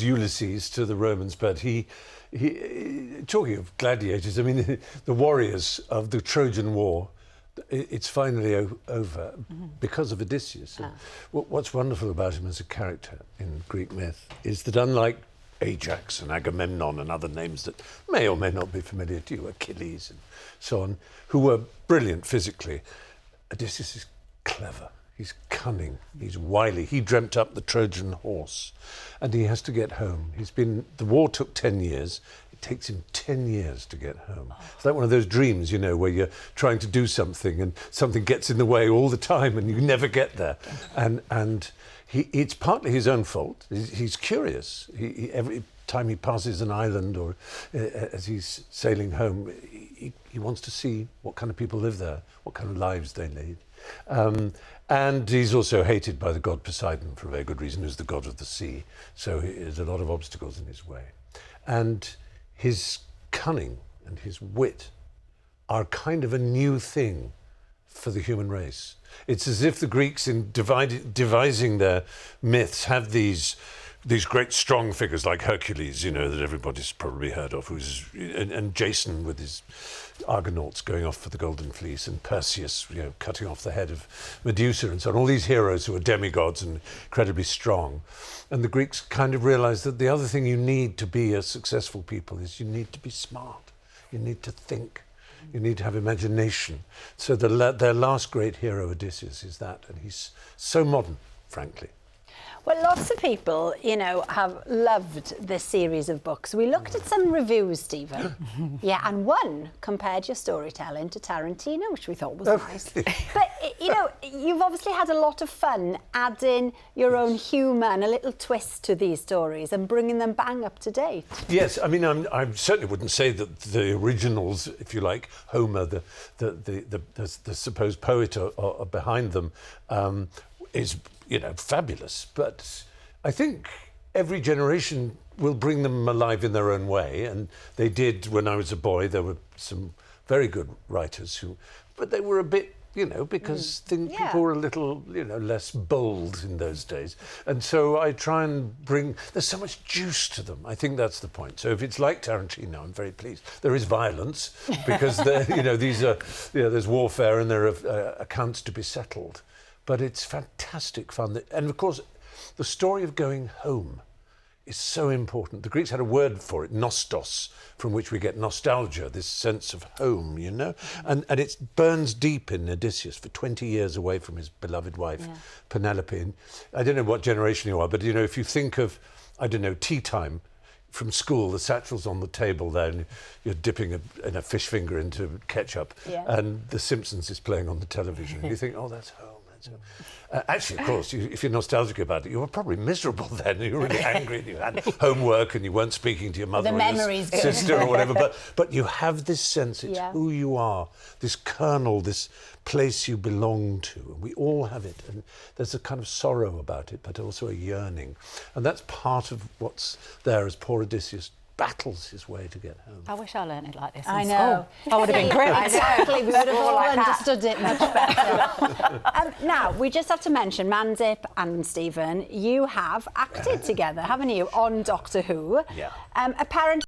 was Ulysses to the Romans, but he talking of gladiators, I mean, the warriors of the Trojan War, it's finally over because of Odysseus. What's wonderful about him as a character in Greek myth is that unlike Ajax and Agamemnon and other names that may or may not be familiar to you, Achilles and so on, who were brilliant physically, Odysseus is clever. He's cunning, he's wily. He dreamt up the Trojan horse and he has to get home. The war took 10 years. It takes him 10 years to get home. It's like one of those dreams, you know, where you're trying to do something and something gets in the way all the time and you never get there. And it's partly his own fault. He's curious. Every time he passes an island or as he's sailing home, he wants to see what kind of people live there, what kind of lives they lead. And he's also hated by the god Poseidon for a very good reason, who's the god of the sea. So there's a lot of obstacles in his way. And his cunning and his wit are kind of a new thing for the human race. It's as if the Greeks, in devising their myths, have these great strong figures like Hercules, you know, that everybody's probably heard of, and Jason with his Argonauts going off for the Golden Fleece, and Perseus, you know, cutting off the head of Medusa and so on. All these heroes who are demigods and incredibly strong. And the Greeks kind of realized that the other thing you need to be a successful people is you need to be smart. You need to think. You need to have imagination. So their last great hero, Odysseus, is that. And he's so modern, frankly. Well, lots of people, you know, have loved this series of books. We looked at some reviews, Stephen. Yeah, and one compared your storytelling to Tarantino, which we thought was nice. But, you know, you've obviously had a lot of fun adding your own humour and a little twist to these stories and bringing them bang up to date. Yes, I mean, I certainly wouldn't say that the originals, if you like, Homer, the supposed poet are behind them, is, you know, fabulous. But I think every generation will bring them alive in their own way. And they did when I was a boy. There were some very good writers but they were a bit, you know, because people were a little, you know, less bold in those days. And so I try and there's so much juice to them. I think that's the point. So if it's like Tarantino, I'm very pleased. There is violence because, you know, there's warfare and there are accounts to be settled. But it's fantastic fun. And of course, the story of going home is so important. The Greeks had a word for it, nostos, from which we get nostalgia, this sense of home, you know? And it burns deep in Odysseus for 20 years away from his beloved wife, Penelope. And I don't know what generation you are, but, you know, if you think of, I don't know, tea time from school, the satchel's on the table there, and you're dipping a fish finger into ketchup, and The Simpsons is playing on the television. You think, oh, that's home. Actually, of course, if you're nostalgic about it, you were probably miserable then. You were really angry and you had homework and you weren't speaking to your mother or your sister or whatever. But you have this sense, it's who you are, this kernel, this place you belong to. And we all have it. And there's a kind of sorrow about it, but also a yearning. And that's part of what's there as poor Odysseus battles his way to get home. I wish I learned it like this. I know. That would have been great. Exactly. We would have all understood it much better. Now, we just have to mention, Mandip and Stephen, you have acted together, haven't you, on Doctor Who? Yeah. Apparently